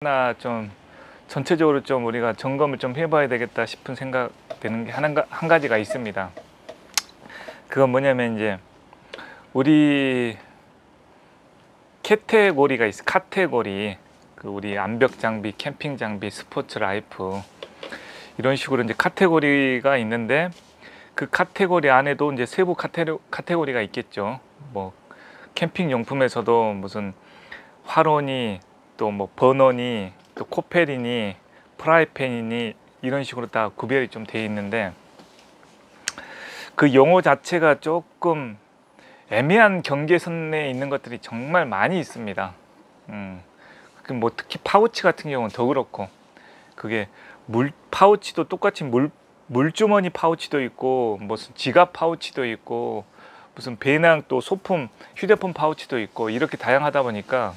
하나 좀 전체적으로 좀 우리가 점검을 좀 해봐야 되겠다 싶은 생각 되는 게 한 가지가 있습니다. 그건 뭐냐면 이제 우리 카테고리가 있어. 카테고리, 그 우리 암벽 장비, 캠핑 장비, 스포츠 라이프, 이런 식으로 이제 카테고리가 있는데, 그 카테고리 안에도 이제 세부 카테고리가 있겠죠. 뭐 캠핑 용품에서도 무슨 화로니, 또 뭐 버너니, 또 코펠이니, 프라이팬이니, 이런 식으로 다 구별이 좀 돼 있는데, 그 용어 자체가 조금 애매한 경계선에 있는 것들이 정말 많이 있습니다. 뭐 특히 파우치 같은 경우는 더 그렇고, 그게 물 파우치도 똑같이 물주머니 파우치도 있고, 무슨 지갑 파우치도 있고, 무슨 배낭, 또 소품 휴대폰 파우치도 있고, 이렇게 다양하다 보니까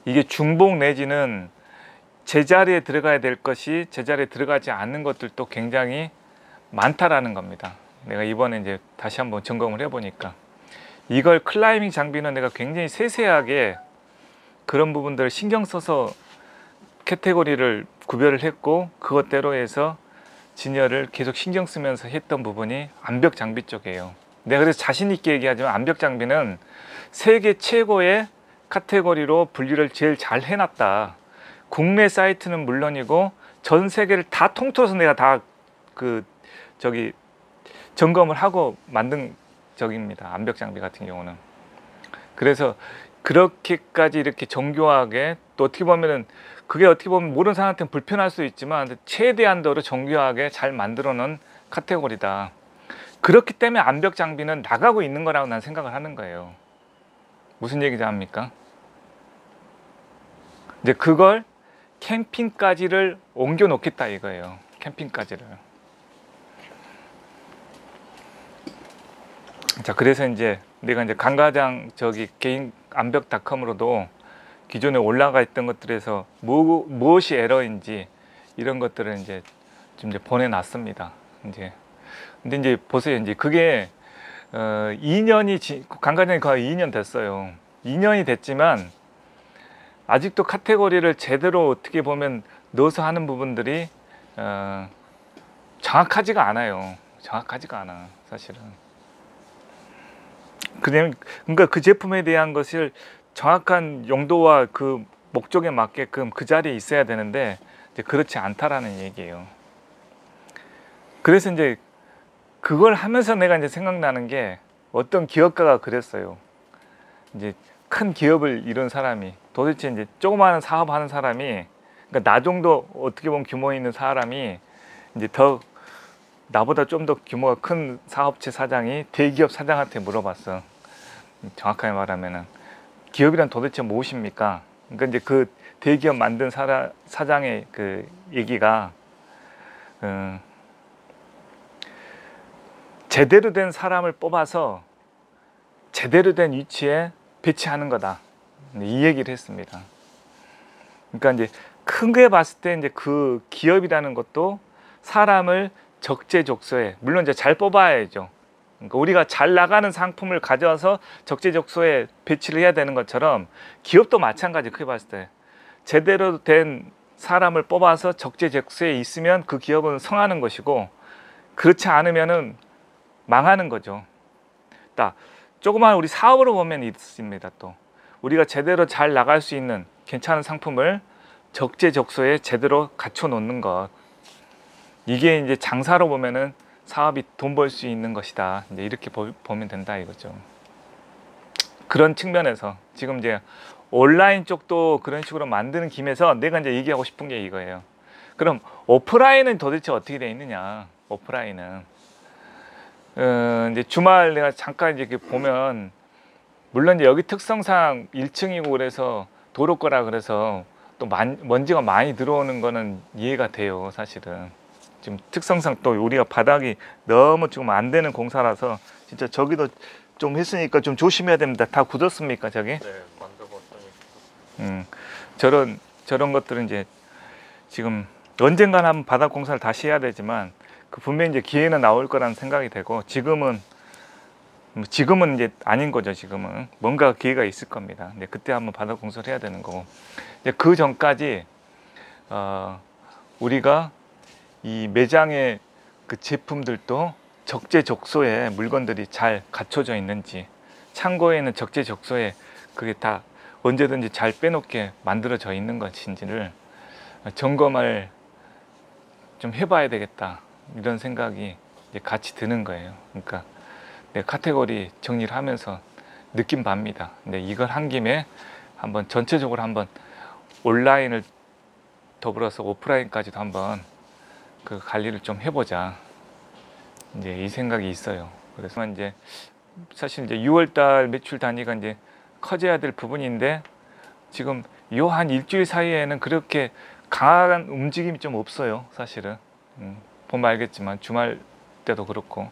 이게 중복 내지는 제자리에 들어가야 될 것이 제자리에 들어가지 않는 것들도 굉장히 많다라는 겁니다. 내가 이번에 이제 다시 한번 점검을 해보니까, 이걸 클라이밍 장비는 내가 굉장히 세세하게 그런 부분들을 신경 써서 카테고리를 구별을 했고, 그것대로 해서 진열을 계속 신경 쓰면서 했던 부분이 암벽 장비 쪽이에요. 내가 그래서 자신 있게 얘기하지만, 암벽 장비는 세계 최고의 카테고리로 분류를 제일 잘 해놨다. 국내 사이트는 물론이고 전 세계를 다 통틀어서 내가 다 점검을 하고 만든 적입니다. 암벽 장비 같은 경우는. 그래서 그렇게까지 이렇게 정교하게, 또 어떻게 보면은 그게 어떻게 보면 모르는 사람한테는 불편할 수 있지만 최대한도로 정교하게 잘 만들어 놓은 카테고리다. 그렇기 때문에 암벽 장비는 나가고 있는 거라고 난 생각을 하는 거예요. 무슨 얘기지 합니까? 이제 그걸 캠핑까지를 옮겨 놓겠다 이거예요. 캠핑까지를. 자, 그래서 이제 내가 이제 강가장 개인 암벽닷컴으로도 기존에 올라가 있던 것들에서 무엇이 에러인지 이런 것들을 이제 좀 보내놨습니다. 근데 이제 보세요. 이제 그게 2년이 강가장이 거의 2년 됐어요. 2년이 됐지만 아직도 카테고리를 제대로 어떻게 보면 넣어서 하는 부분들이 정확하지가 않아요. 정확하지가 않아, 사실은. 그러니까 그 제품에 대한 것을 정확한 용도와 그 목적에 맞게끔 그 자리에 있어야 되는데, 이제 그렇지 않다라는 얘기예요. 그래서 이제 그걸 하면서 내가 이제 생각나는 게, 어떤 기업가가 그랬어요. 이제 큰 기업을 이룬 사람이, 도대체 이제 조그마한 사업하는 사람이, 그러니까 나 정도 어떻게 보면 규모 있는 사람이 이제 나보다 좀 더 규모가 큰 사업체 사장이 대기업 사장한테 물어봤어. 정확하게 말하면은 기업이란 도대체 무엇입니까? 그러니까 이제 그 대기업 만든 사장의 그 얘기가, 제대로 된 사람을 뽑아서 제대로 된 위치에 배치하는 거다, 이 얘기를 했습니다. 그러니까 이제 크게 봤을 때 이제 그 기업이라는 것도 사람을 적재적소에, 물론 이제 잘 뽑아야죠. 그러니까 우리가 잘 나가는 상품을 가져와서 적재적소에 배치를 해야 되는 것처럼, 기업도 마찬가지. 크게 봤을 때 제대로 된 사람을 뽑아서 적재적소에 있으면 그 기업은 성하는 것이고, 그렇지 않으면은 망하는 거죠. 딱 조그만 우리 사업으로 보면 있습니다. 또 우리가 제대로 잘 나갈 수 있는 괜찮은 상품을 적재적소에 제대로 갖춰 놓는 것, 이게 이제 장사로 보면은 사업이 돈 벌 수 있는 것이다, 이제 이렇게 보면 된다 이거죠. 그런 측면에서 지금 이제 온라인 쪽도 그런 식으로 만드는 김에서 내가 이제 얘기하고 싶은 게 이거예요. 그럼 오프라인은 도대체 어떻게 돼 있느냐? 오프라인은 이제 주말 내가 잠깐 이제 보면, 물론 이제 여기 특성상 1층이고 그래서 도로거라 그래서 또 먼지가 많이 들어오는 거는 이해가 돼요. 사실은 지금 특성상 또 우리가 바닥이 너무 지금 안 되는 공사라서, 진짜 저기도 좀 했으니까 좀 조심해야 됩니다. 다 굳었습니까 저기? 네, 만져봤더니. 저런 것들은 이제 지금 언젠간 한번 바닥 공사를 다시 해야 되지만, 그 분명히 이제 기회는 나올 거라는 생각이 되고, 지금은 지금은 이제 아닌 거죠. 지금은 뭔가 기회가 있을 겁니다. 근데 그때 한번 바닥 공사를 해야 되는 거고. 근데 그 전까지 우리가 이 매장의 그 제품들도 적재적소에 물건들이 잘 갖춰져 있는지, 창고에는 적재적소에 그게 다 언제든지 잘 빼놓게 만들어져 있는 것인지를 점검을 좀 해봐야 되겠다, 이런 생각이 이제 같이 드는 거예요. 그러니까 내 카테고리 정리를 하면서 느낌 봅니다. 근데 이걸 한 김에 한번 전체적으로 한번 온라인을 더불어서 오프라인까지도 한번 그 관리를 좀 해보자, 이제 이 생각이 있어요. 그래서 이제 사실 이제 6월달 매출 단위가 이제 커져야 될 부분인데 지금 요 한 일주일 사이에는 그렇게 강한 움직임이 좀 없어요. 사실은 보면 알겠지만 주말 때도 그렇고.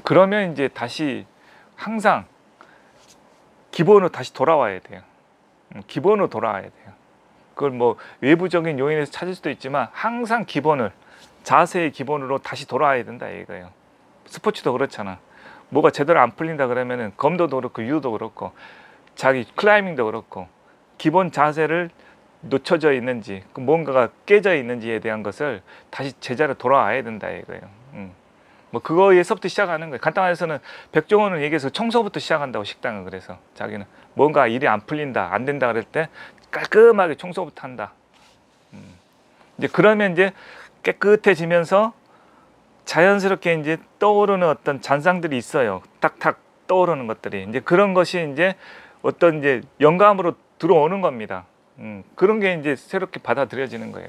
그러면 이제 다시 항상 기본으로 다시 돌아와야 돼요. 기본으로 돌아와야 돼요. 그걸 뭐 외부적인 요인에서 찾을 수도 있지만 항상 기본을, 자세의 기본으로 다시 돌아와야 된다 이거예요. 스포츠도 그렇잖아. 뭐가 제대로 안 풀린다 그러면은 검도도 그렇고 유도도 그렇고 자기 클라이밍도 그렇고 기본 자세를 놓쳐져 있는지, 뭔가가 깨져 있는지에 대한 것을 다시 제자리로 돌아와야 된다 이거예요. 뭐 그거에서부터 시작하는 거예요. 간단해서는 백종원은 얘기해서 청소부터 시작한다고, 식당은. 그래서 자기는 뭔가 일이 안 풀린다, 안 된다 그럴 때 깔끔하게 청소부터 한다. 이제 그러면 이제 깨끗해지면서 자연스럽게 이제 떠오르는 어떤 잔상들이 있어요. 탁탁 떠오르는 것들이. 이제 그런 것이 이제 어떤 이제 영감으로 들어오는 겁니다. 그런 게 이제 새롭게 받아들여지는 거예요.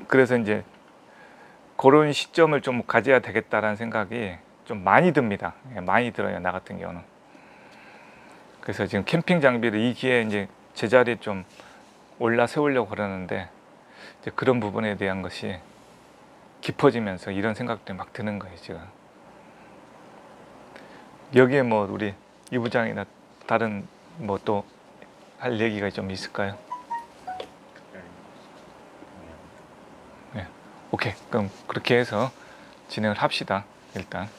그래서 이제 그런 시점을 좀 가져야 되겠다라는 생각이 좀 많이 듭니다. 많이 들어요, 나 같은 경우는. 그래서 지금 캠핑 장비를 이 기회에 이제 제자리에 좀 올라 세우려고 그러는데, 이제 그런 부분에 대한 것이 깊어지면서 이런 생각들이 막 드는 거예요, 지금. 여기에 뭐 우리 이 부장이나 다른 뭐 또 할 얘기가 좀 있을까요? 네, 오케이. 그럼 그렇게 해서 진행을 합시다, 일단.